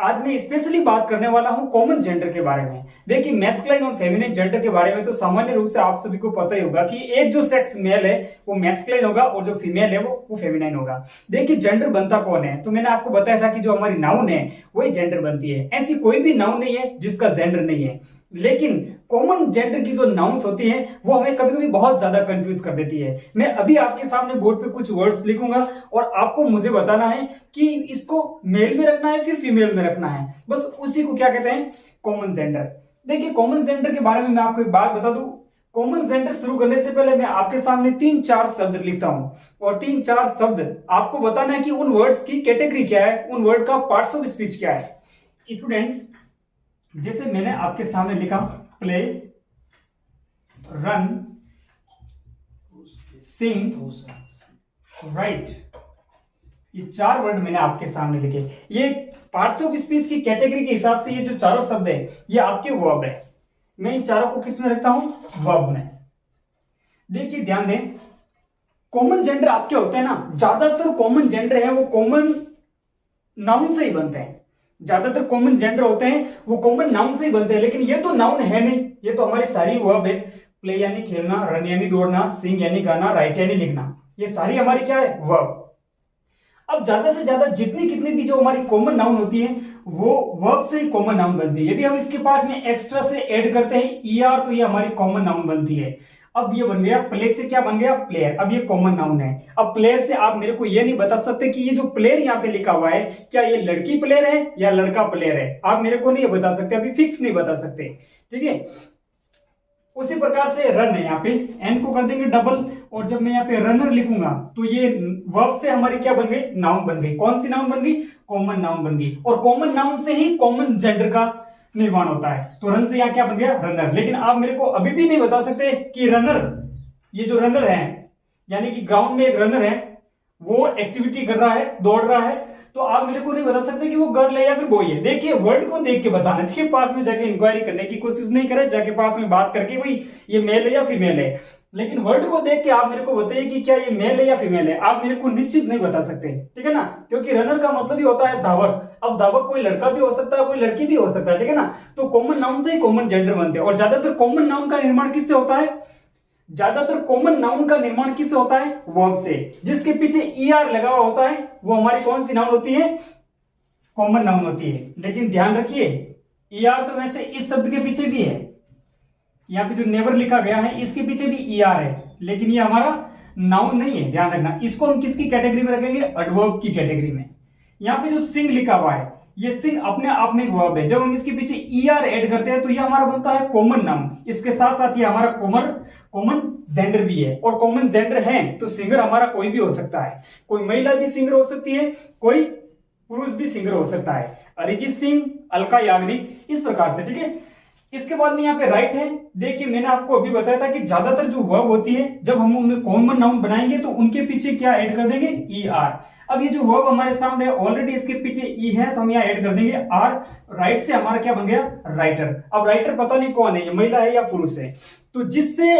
आज मैं स्पेशली बात करने वाला हूं कॉमन जेंडर के बारे में। देखिए, मैस्कुलाइन और फेमिनिन जेंडर के बारे में तो सामान्य रूप से आप सभी को पता ही होगा कि एक जो सेक्स मेल है वो मैस्कुलाइन होगा और जो फीमेल है वो फेमिनाइन होगा। देखिए, जेंडर बनता कौन है, तो मैंने आपको बताया था कि जो हमारी नाउन है वही जेंडर बनती है। ऐसी कोई भी नाउन नहीं है जिसका जेंडर नहीं है, लेकिन कॉमन जेंडर की जो नाउन्स होती हैं वो हमें कभी कभी बहुत ज्यादा कंफ्यूज कर देती है। मैं अभी आपके सामने बोर्ड पे कुछ वर्ड्स लिखूंगा और आपको मुझे बताना है कि इसको मेल में रखना है फिर फीमेल में रखना है। बस उसी को क्या कहते हैं, कॉमन जेंडर। देखिए, कॉमन जेंडर के बारे में मैं आपको एक बात बता दूं। कॉमन जेंडर शुरू करने से पहले मैं आपके सामने 3-4 शब्द लिखता हूं और 3-4 शब्द आपको बताना है कि उन वर्ड्स की कैटेगरी क्या है, उन वर्ड का पार्ट्स ऑफ स्पीच क्या है। स्टूडेंट्स, जैसे मैंने आपके सामने लिखा प्ले, रन, सिंग, राइट, ये 4 वर्ड मैंने आपके सामने लिखे। ये पार्ट्स ऑफ स्पीच की कैटेगरी के हिसाब से ये जो चारों शब्द है ये आपके वर्ब है। मैं इन चारों को किस में रखता हूं, वर्ब में। देखिए, ध्यान दें, कॉमन जेंडर आपके होते हैं ना, ज्यादातर कॉमन जेंडर है वो कॉमन नाउन से ही बनते हैं। ज्यादातर कॉमन जेंडर होते हैं वो कॉमन नाउन से ही बनते हैं, लेकिन ये तो नाउन है नहीं, ये तो हमारी सारी वर्ब है। प्ले यानी खेलना, रन यानी दौड़ना, सिंग यानी गाना, राइट यानी लिखना, ये सारी हमारी क्या है, वर्ब। अब ज्यादा से ज्यादा जितनी कितनी भी जो हमारी कॉमन नाउन होती है वो वर्ब से ही कॉमन नाउन बनती है। यदि हम इसके पास में एक्स्ट्रा से ऐड करते हैं ईआर तो ये हमारी कॉमन नाउन बनती है। अब ये बन गया प्ले से क्या बन गया, प्लेयर। अब ये कॉमन नाउन है। अब प्लेयर से आप मेरे को ये नहीं बता सकते कि ये जो प्लेयर यहाँ पे लिखा हुआ है क्या ये लड़की प्लेयर है या लड़का प्लेयर है। आप मेरे को नहीं बता सकते, अभी फिक्स नहीं बता सकते, ठीक है। उसी प्रकार से रन है, यहाँ पे एन को कर देंगे डबल और जब मैं यहाँ पे रनर लिखूंगा तो ये वर्ब से हमारी क्या बन गई, नाउन बन गई। कौन सी नाउन बन गई, कॉमन नाउन बन गई। और कॉमन नाउन से ही कॉमन जेंडर का निर्माण होता है। तो रन से यहाँ क्या बन गया, रनर। लेकिन आप मेरे को अभी भी नहीं बता सकते कि रनर, ये जो रनर है यानी कि ग्राउंड में एक रनर है वो एक्टिविटी कर रहा है, दौड़ रहा है, तो आप मेरे को नहीं बता सकते कि वो गर्ल है या फिर बॉय है। देखिए, वर्ड को देख के बताना। देखिए, पास में जाके इंक्वायरी करने की कोशिश नहीं करें, जाके पास में बात करके भाई ये मेल है या फीमेल है, लेकिन वर्ड को देख के आप मेरे को बताइए कि क्या ये मेल है या फीमेल है। आप मेरे को निश्चित नहीं बता सकते, ठीक है ना, क्योंकि रनर का मतलब ही होता है धावक। अब धावक कोई लड़का भी हो सकता है, कोई लड़की भी हो सकता है, ठीक है ना। तो कॉमन नाउन से ही कॉमन जेंडर बनते हैं। और ज्यादातर कॉमन नाउन का निर्माण किससे होता है, ज्यादातर कॉमन नाउन का निर्माण किससे होता है, वर्ब से। जिसके पीछे ईआर लगा हुआ होता है वो हमारी कौन सी नाउन होती है, कॉमन नाउन होती है। लेकिन ध्यान रखिए, ईआर तो वैसे इस शब्द के पीछे भी है, यहाँ पे जो नेवर लिखा गया है इसके पीछे भी ईआर है, लेकिन ये हमारा नाउन नहीं है, ध्यान रखना। इसको हम किसकी कैटेगरी में रखेंगे, एडवर्ब की कैटेगरी में। यहाँ पे जो सिंग लिखा हुआ है ये सिंग अपने आप में एक वर्ब है। जब हम इसके पीछे ईआर ऐड करते हैं तो ये हमारा बनता है कॉमन नाउन। इसके साथ साथ ये हमारा कॉमन जेंडर भी है। और कॉमन जेंडर है तो सिंगर हमारा कोई भी हो सकता है। कोई महिला भी सिंगर हो सकती है, कोई पुरुष भी सिंगर हो सकता है। अरिजीत सिंह, अलका याग्निक, इस प्रकार से, ठीक है। इसके बाद में यहाँ पे राइट है। देखिए, मैंने आपको अभी बताया था कि ज्यादातर जो वर्ब होती है जब हम उन्हें कॉमन नाउन बनाएंगे तो उनके पीछे क्या ऐड कर देंगे, ई आर। अब ये जो वर्ब हमारे सामने ऑलरेडी इसके पीछे ई है तो हम यहाँ ऐड कर देंगे आर। राइट से हमारा क्या बन गया, राइटर। अब राइटर पता नहीं कौन है, ये महिला है या पुरुष है, तो जिससे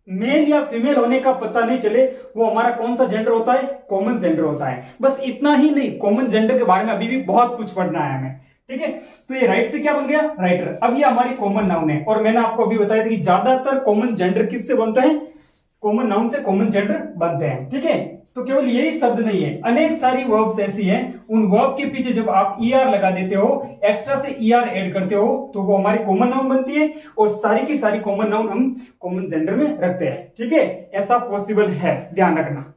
मेल या फीमेल होने का पता नहीं चले वो हमारा कौन सा जेंडर होता है, कॉमन जेंडर होता है। बस इतना ही नहीं, कॉमन जेंडर के बारे में अभी भी बहुत कुछ पढ़ना है हमें, ठीक है। तो ये राइट से क्या बन गया, राइटर। अब ये हमारी कॉमन नाउन है और मैंने आपको अभी बताया था कि ज्यादातर कॉमन जेंडर किससे बनते हैं, कॉमन नाउन से कॉमन जेंडर बनते हैं, ठीक है। तो केवल यही शब्द नहीं है, अनेक सारी वर्ब्स ऐसी हैं, उन वर्ब के पीछे जब आप ईआर लगा देते हो, एक्स्ट्रा से ईआर ऐड करते हो तो वो हमारी कॉमन नाउन बनती है और सारी की सारी कॉमन नाउन हम कॉमन जेंडर में रखते हैं, ठीक है। ऐसा पॉसिबल है, ध्यान रखना।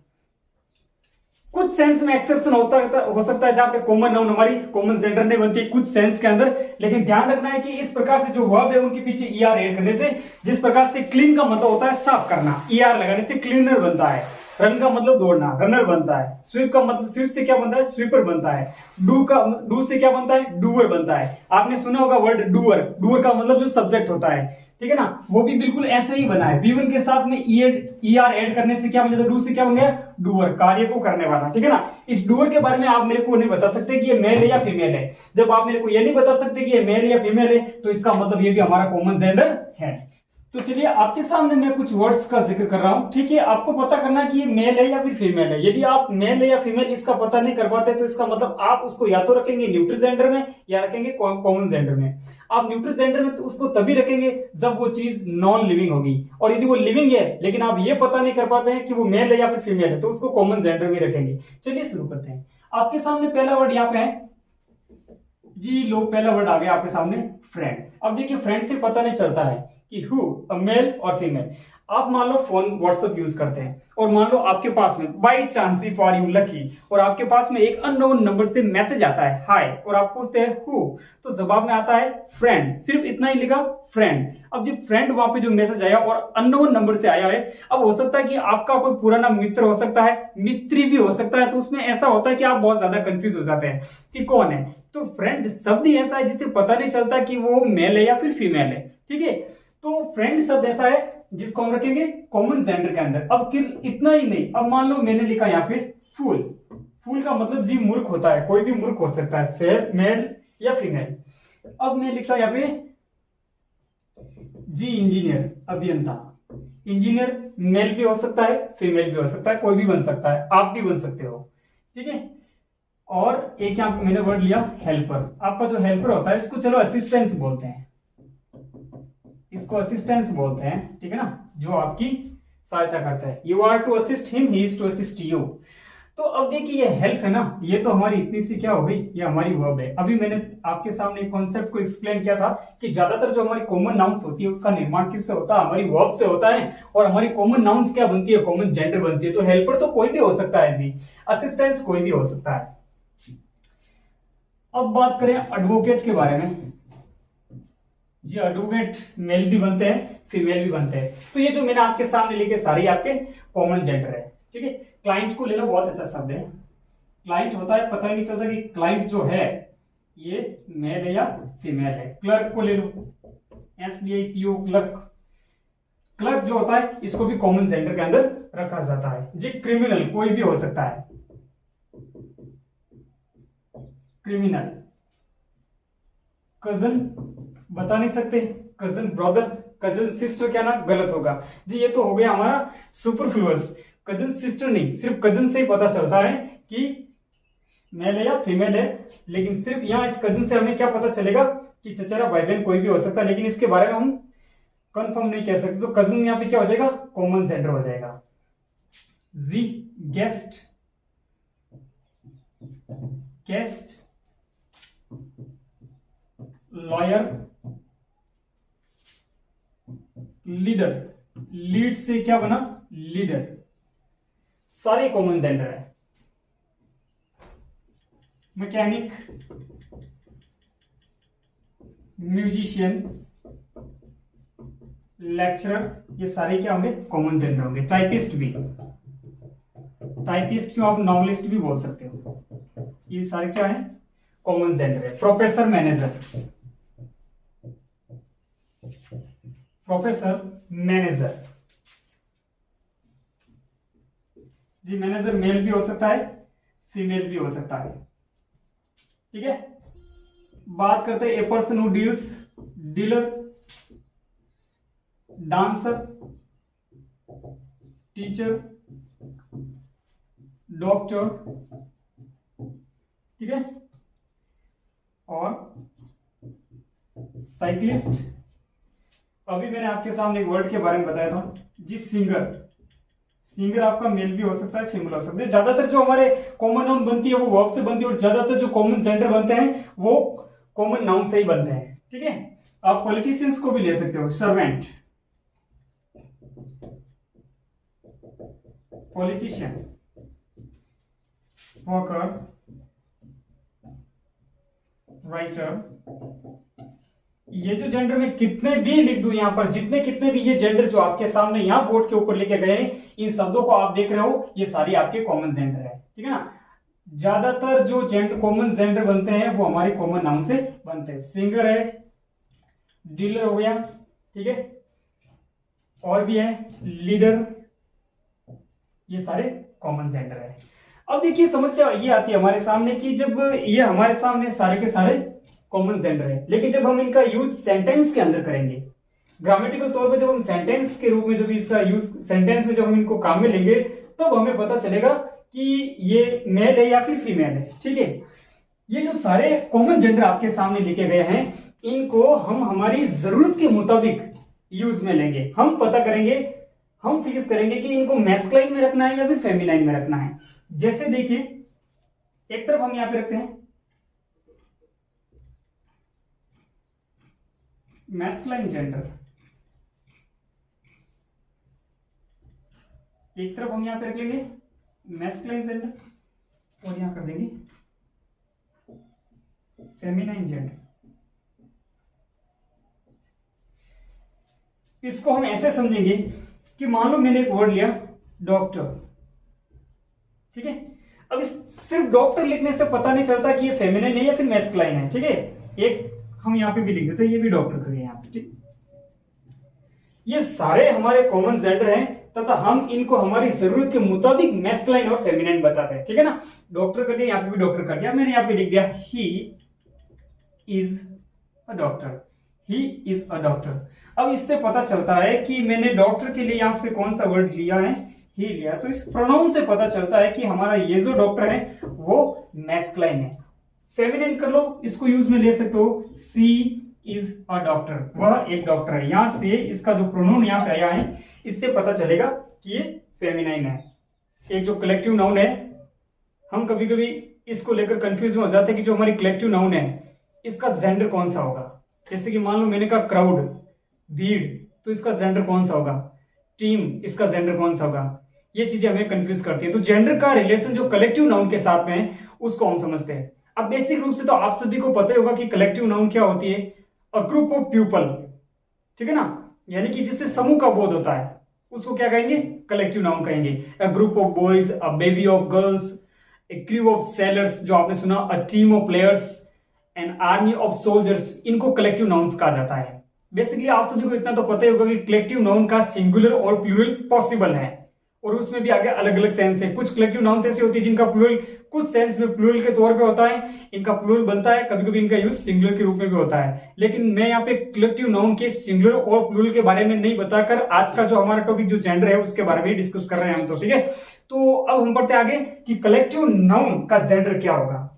कुछ सेंस में एक्सेप्शन हो सकता है जहां पे कॉमन नाउन हमारी कॉमन जेंडर नहीं बनती कुछ सेंस के अंदर, लेकिन ध्यान रखना है कि इस प्रकार से जो वर्ब है उनके पीछे ईआर ऐड करने से, जिस प्रकार से क्लीन का मतलब होता है साफ करना, ईआर लगाने से क्लीनर बनता है। रन का मतलब दौड़ना, रनर बनता है। स्वीप का मतलब, स्वीप से क्या बनता है, स्वीपर बनता है। डू से क्या बनता है, डूअर बनता है। आपने सुना होगा वर्ड डूअर, डूअर का मतलब जो सब्जेक्ट होता है, ठीक है ना, वो भी बिल्कुल ऐसे ही बना है। V1 के साथ में ईआर ऐड करने से क्या बन जाता है, डू से क्या बन गया, डूअर, कार्य को करने वाला, ठीक है ना। इस डूअर के बारे में आप मेरे को नहीं बता सकते कि ये मेल है या फीमेल है। जब आप मेरे को ये नहीं बता सकते कि ये मेल या फीमेल है तो इसका मतलब ये भी हमारा कॉमन जेंडर है। तो चलिए आपके सामने मैं कुछ वर्ड्स का जिक्र कर रहा हूं, ठीक है। आपको पता करना है कि ये मेल है या फिर फीमेल है। यदि आप मेल है या फीमेल इसका पता नहीं कर पाते तो इसका मतलब आप उसको या तो रखेंगे न्यूट्रल जेंडर में या रखेंगे कॉमन जेंडर में। आप न्यूट्रल जेंडर में तो उसको तभी रखेंगे जब वो चीज नॉन लिविंग होगी, और यदि वो लिविंग है लेकिन आप ये पता नहीं कर पाते हैं कि वो मेल है या फिर फीमेल है तो उसको कॉमन जेंडर में रखेंगे। चलिए शुरू करते हैं। आपके सामने पहला वर्ड यहाँ पे है जी, लो, पहला वर्ड आ गया आपके सामने फ्रेंड। अब देखिए फ्रेंड से पता नहीं चलता है कि हु, अ मेल और फीमेल। आप मान लो फोन व्हाट्सएप यूज करते हैं और मान लो आपके पास में by chance if are you lucky और आपके पास में एक अननोन नंबर से मैसेज आता है हाय, और आप पूछते हैं हु, तो जवाब में आता है फ्रेंड। सिर्फ इतना ही लिखा फ्रेंड। अब जो फ्रेंड वहां पे जो मैसेज आया और अननोन नंबर से आया है, अब हो सकता है कि आपका कोई पुराना मित्र हो सकता है, मित्री भी हो सकता है, तो उसमें ऐसा होता है कि आप बहुत ज्यादा कंफ्यूज हो जाते हैं कि कौन है। तो फ्रेंड शब्द ही ऐसा है जिससे पता नहीं चलता कि वो मेल है या फिर फीमेल है, ठीक है। तो फ्रेंड शब्द ऐसा है जिसको हम रखेंगे कॉमन जेंडर के अंदर। अब इतना ही नहीं, अब मान लो मैंने लिखा यहाँ पे फूल। फूल का मतलब जी मूर्ख होता है, कोई भी मूर्ख हो सकता है, फेयर मेल या फीमेल। अब मैं लिखता यहाँ पे जी इंजीनियर, अभियंता। इंजीनियर मेल भी हो सकता है, फीमेल भी हो सकता है, कोई भी बन सकता है, आप भी बन सकते हो, ठीक है। और एक यहाँ पे मैंने वर्ड लिया हेल्पर। आपका जो हेल्पर होता है इसको चलो असिस्टेंस बोलते हैं, इसको असिस्टेंस बोलते हैं, ठीक है ना, जो आपकी सहायता करता है। You are to assist him, he is to assist you. तो अब देखिए ये हेल्प है ना, ये तो हमारी इतनी सी क्या हो गई, ये हमारी वर्ब है। अभी मैंने आपके सामने कॉन्सेप्ट को एक्सप्लेन किया था कि ज्यादातर जो हमारी कॉमन नाउन्स होती है उसका निर्माण किससे होता है, हमारी वर्ब से होता है। और हमारी कॉमन नाउन्स क्या बनती है, कॉमन जेंडर बनती है। तो हेल्पर तो कोई भी हो सकता है जी, असिस्टेंस कोई भी हो सकता है। अब बात करें एडवोकेट के बारे में। जी एडवोकेट मेल भी बनते हैं, फीमेल भी बनते हैं। तो ये जो मैंने आपके सामने लिखे सारे आपके कॉमन जेंडर है, ठीक है। क्लाइंट को ले लो, बहुत अच्छा शब्द है। क्लाइंट होता है, पता ही नहीं चलता कि क्लाइंट जो है ये मेल है या फीमेल है। क्लर्क को ले लो, SBI PO क्लर्क। क्लर्क जो होता है इसको भी कॉमन जेंडर के अंदर रखा जाता है। जी क्रिमिनल कोई भी हो सकता है, क्रिमिनल। कजन बता नहीं सकते, कजन ब्रदर, कजन सिस्टर क्या ना, गलत होगा जी। ये तो हो गया हमारा सुपरफ्लुअस। कजन सिस्टर नहीं, सिर्फ कजन से ही पता चलता है कि मेल है या फीमेल है। लेकिन सिर्फ यहाँ इस कजन से हमें क्या पता चलेगा कि चचेरा भाई बहन कोई भी हो सकता है, लेकिन इसके बारे में हम कंफर्म नहीं कह सकते। तो कजन यहाँ पे क्या हो जाएगा, कॉमन जेंडर हो जाएगा। जी guest, guest, lawyer, leader. Lead से क्या बना, लीडर, सारे कॉमन जेंडर है। मैकेनिक, म्यूजिशियन, लेक्चरर, ये सारे क्या होंगे, कॉमन जेंडर होंगे। टाइपिस्ट भी, टाइपिस्ट क्यों, आप नॉवलिस्ट भी बोल सकते हो, ये सारे क्या है, कॉमन जेंडर है। Professor, manager, professor, manager. जी मैनेजर मेल भी हो सकता है, फीमेल भी हो सकता है, ठीक है। बात करते हैं a person who deals, dealer, dancer, teacher, doctor, ठीक है, और साइक्लिस्ट। अभी मैंने आपके सामने एक वर्ड के बारे में बताया था जी, सिंगर। सिंगर आपका मेल भी हो सकता है, फीमेल हो सकता है। ज्यादातर जो हमारे कॉमन नाउन बनती है वो वर्ब से बनती है, और ज्यादातर जो कॉमन जेंडर बनते हैं वो कॉमन नाउन से ही बनते हैं, ठीक है। आप पॉलिटिशियंस को भी ले सकते हो, सर्वेंट, पॉलिटिशियन, वर्कर, राइटर। ये जो जेंडर में कितने भी लिख दूं, यहां पर जितने कितने भी ये जेंडर जो आपके सामने यहां बोर्ड के ऊपर लिखे गए, इन शब्दों को आप देख रहे हो, ये सारी आपके कॉमन जेंडर है, ठीक है ना। ज्यादातर जो जेंडर कॉमन जेंडर बनते हैं वो हमारे कॉमन नाउन से बनते हैं। सिंगर है, डीलर हो गया, ठीक है, और भी है लीडर, ये सारे कॉमन जेंडर है। अब देखिए समस्या ये आती है हमारे सामने कि जब ये हमारे सामने सारे के सारे कॉमन जेंडर है, लेकिन जब हम इनका यूज सेंटेंस के अंदर करेंगे, ग्रामेटिकल तौर पे जब हम सेंटेंस के रूप में जब इसका यूज सेंटेंस में जब हम इनको काम में लेंगे तब हमें पता चलेगा कि ये मेल है या फिर फीमेल है। ठीक है, ये जो सारे कॉमन जेंडर आपके सामने लिखे गए हैं इनको हम हमारी जरूरत के मुताबिक यूज में लेंगे। हम पता करेंगे, हम फिक्स करेंगे कि इनको मैस्कुलाइन में रखना है या फिर फेमिनाइन में रखना है। जैसे देखिए, एक तरफ हम यहां पे रखते हैं मैस्कुलाइन जेंडर, एक तरफ हम यहां पे रख लेंगे मैस्कुलाइन जेंडर और यहां कर देंगे फेमिनाइन जेंडर। इसको हम ऐसे समझेंगे कि मान लो मैंने एक वर्ड लिया डॉक्टर, ठीक है। अब इस सिर्फ डॉक्टर लिखने से पता नहीं चलता कि ये फेमिनिन है या फिर मैस्कुलाइन है, ठीक है। एक हम यहां पे भी लिख देते हैं, ये भी डॉक्टर करिए यहां पे, ठीक। ये सारे हमारे कॉमन जेंडर हैं तथा हम इनको हमारी जरूरत के मुताबिक मैस्कुलाइन और फेमिनिन बताते हैं, ठीक है ना। डॉक्टर कर दिया, यहां पे भी डॉक्टर कर दिया, मैंने यहां पे लिख दिया he is a doctor, he is a doctor. अब इससे पता चलता है कि मैंने डॉक्टर के लिए यहां पे कौन सा वर्ड लिया है, ही लिया। तो इस प्रोनाउन से पता चलता है कि हमारा ये जो डॉक्टर है वो मैस्कुलाइन है। फेमिनिन कर लो, इसको यूज में ले सकते हो, सी इज अ डॉक्टर, वह एक डॉक्टर है। यहां से इसका जो प्रोनाउन यहां पे आया है इससे पता चलेगा कि ये फेमिनाइन है। एक जो कलेक्टिव नाउन है, हम कभी कभी इसको लेकर कंफ्यूज हो जाते हैं कि जो हमारी कलेक्टिव नाउन है इसका जेंडर कौन सा होगा। जैसे कि मान लो मैंने कहा क्राउड, भीड़, तो इसका जेंडर कौन सा होगा, टीम, इसका जेंडर कौन सा होगा। ये चीजें हमें कंफ्यूज करती है। तो जेंडर का रिलेशन जो कलेक्टिव नाउन के साथ में है उसको हम समझते हैं। अब बेसिक रूप से तो आप सभी को पता ही होगा कि कलेक्टिव नाउन क्या होती है, अ ग्रुप ऑफ पीपल, ठीक है ना। यानी कि जिससे समूह का बोध होता है उसको क्या कहेंगे, कलेक्टिव नाउन कहेंगे। A group of boys, a baby of girls, A crew of sellers जो आपने सुना, a team of players, an army of soldiers, इनको कलेक्टिव नाउन्स कहा जाता है। बेसिकली आप सभी को इतना तो पता ही होगा कि कलेक्टिव नाउन का सिंगुलर और प्लूरल पॉसिबल है और उसमें भी आगे अलग अलग सेंस है। कुछ कलेक्टिव नाउन्स ऐसी होती है जिनका प्लूरल कुछ सेंस में प्लूरल के तौर पे होता है, इनका प्लूरल बनता है, कभी कभी इनका यूज सिंगुलर के रूप में भी होता है। लेकिन मैं यहाँ पे कलेक्टिव नाउन के सिंगुलर और प्लूरल के बारे में नहीं बताकर आज का जो हमारा टॉपिक जो जेंडर है उसके बारे में डिस्कस कर रहे हैं हम, तो ठीक है। तो अब हम पढ़ते आगे कि कलेक्टिव नाउन का जेंडर क्या होगा,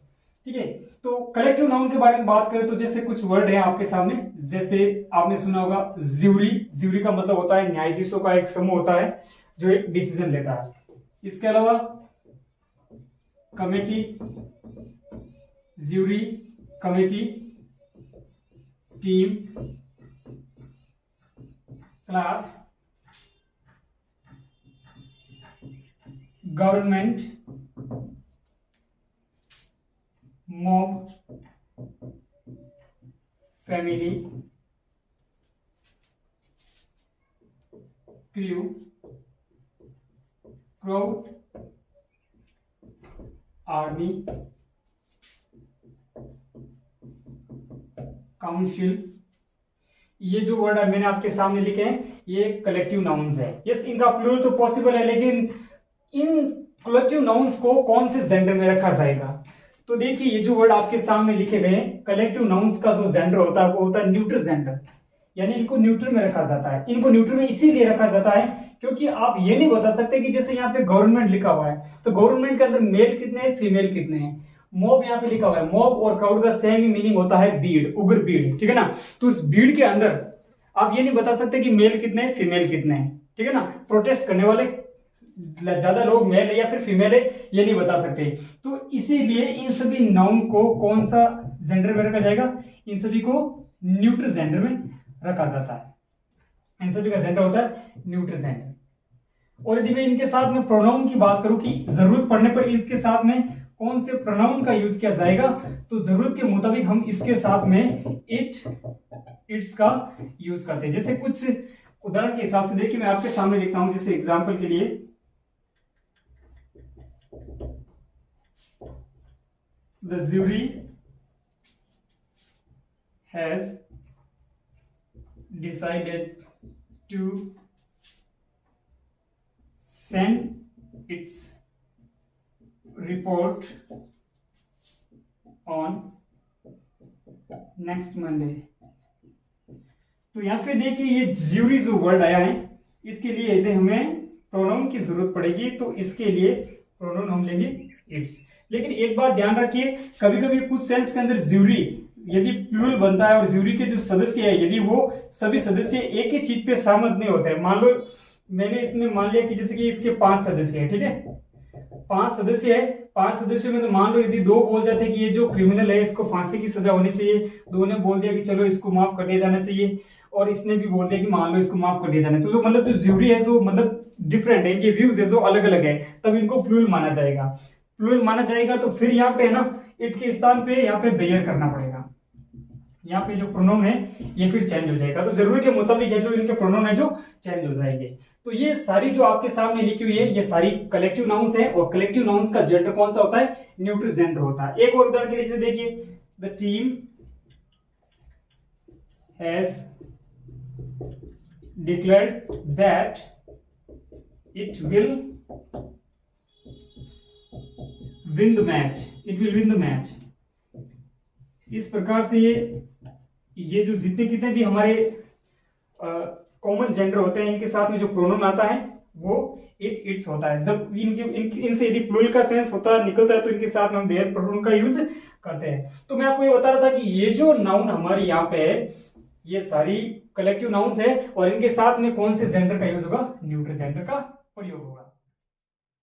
ठीक है। तो कलेक्टिव नाउन के बारे में बात करें तो जैसे कुछ वर्ड है आपके सामने, जैसे आपने सुना होगा ज्यूरी, ज्यूरी का मतलब होता है न्यायाधीशों का एक समूह होता है जो एक डिसीजन लेता है। इसके अलावा committee, jury, committee, team, class, government, mob, family, crew, crowd, army, council. ये जो वर्ड मैंने आपके सामने लिखे हैं ये कलेक्टिव नाउन्स है। यस, इनका प्लूरल तो पॉसिबल है, लेकिन इन कलेक्टिव नाउन्स को कौन से जेंडर में रखा जाएगा। तो देखिए ये जो वर्ड आपके सामने लिखे गए हैं, कलेक्टिव नाउन्स का जो जेंडर होता है वो होता है न्यूट्रल जेंडर, यानी इनको न्यूट्रल में रखा जाता है। इनको न्यूट्रल में इसीलिए रखा जाता है क्योंकि आप ये नहीं बता सकते कि जैसे यहाँ पे गवर्नमेंट लिखा हुआ है तो गवर्नमेंट के अंदर मेल कितने हैं, फीमेल कितने हैं। मॉब यहाँ पे लिखा हुआ है, मॉब और क्राउड का सेम ही मीनिंग होता है भीड़, उग्र भीड़, ठीक है ना। तो उस भीड़ के अंदर आप ये नहीं बता सकते कि मेल कितने हैं, फीमेल कितने हैं, ठीक है ना। प्रोटेस्ट करने वाले ज्यादा लोग मेल है या फिर फीमेल है ये नहीं बता सकते। तो इसीलिए इन सभी नाउन को कौन सा जेंडर में रखा जाएगा, इन सभी को न्यूट्रल जेंडर में रखा जाता है। इन सभी का जेंडर होता है न्यूट्रल जेंडर। और यदि मैं इनके साथ में प्रोनाउन की बात करूं कि जरूरत पड़ने पर इसके साथ में कौन से प्रोनाउन का यूज किया जाएगा, तो जरूरत के मुताबिक हम इसके साथ में इट, इट्स का यूज करते हैं। जैसे कुछ उदाहरण के हिसाब से देखिए मैं आपके सामने लिखता हूं, जैसे एग्जांपल के लिए the jury has decided to send its report on next Monday। तो यहाँ पे देखिए ये ज्यूरी जो वर्ड आया है, इसके लिए यदि हमें प्रोनाउन की जरूरत पड़ेगी तो इसके लिए प्रोनाउन हम लेंगे इट्स। लेकिन एक बात ध्यान रखिए, कभी कभी कुछ सेंस के अंदर ज्यूरी यदि प्लूरल बनता है और ज्यूरी के जो सदस्य है यदि वो सभी सदस्य एक ही चीज पे सहमत नहीं होते हैं, मान लो मैंने इसमें मान लिया कि जैसे कि इसके 5 सदस्य है, ठीक है, 5 सदस्य है, 5 सदस्यों में तो मान लो यदि 2 बोल जाते कि ये जो क्रिमिनल है इसको फांसी की सजा होनी चाहिए, 2 ने बोल दिया कि चलो इसको माफ कर दिया जाना चाहिए, और इसने भी बोल दिया कि मान लो इसको माफ कर दिया जाना, तो मतलब जो ज्यूरी है जो मतलब डिफरेंट है, इनके व्यूज है जो अलग अलग है, तब इनको प्लूरल माना जाएगा। प्लूरल माना जाएगा तो फिर यहाँ पे है ना इट के स्थान पे यहाँ पे देयर करना पड़ेगा, यहाँ पे जो प्रोनाउन है ये फिर चेंज हो जाएगा। तो जरूरी के मुताबिक है जो इनके प्रोनाउन है जो चेंज हो जाएंगे। तो ये सारी जो आपके सामने लिखी हुई है ये सारी कलेक्टिव नाउन्स है, और कलेक्टिव नाउन्स का जेंडर कौन सा होता है, न्यूट्रल जेंडर होता है। एक और उदाहरण के नीचे देखिए, the team has declared that it will win the match, it will win the match. इस प्रकार से ये जो जितने कितने भी हमारे कॉमन जेंडर होते हैं इनके साथ में जो प्रोनाउन आता है वो इट इट्स होता है। जब इनसे यदि प्लूरल का सेंस होता निकलता है तो इनके साथ में हम देयर प्रोनाउन का यूज करते हैं। तो मैं आपको ये बता रहा था कि ये जो नाउन हमारे यहाँ पे है ये सारी कलेक्टिव नाउन्स है, और इनके साथ में कौन से जेंडर का यूज होगा, न्यूट्रल जेंडर का प्रयोग होगा।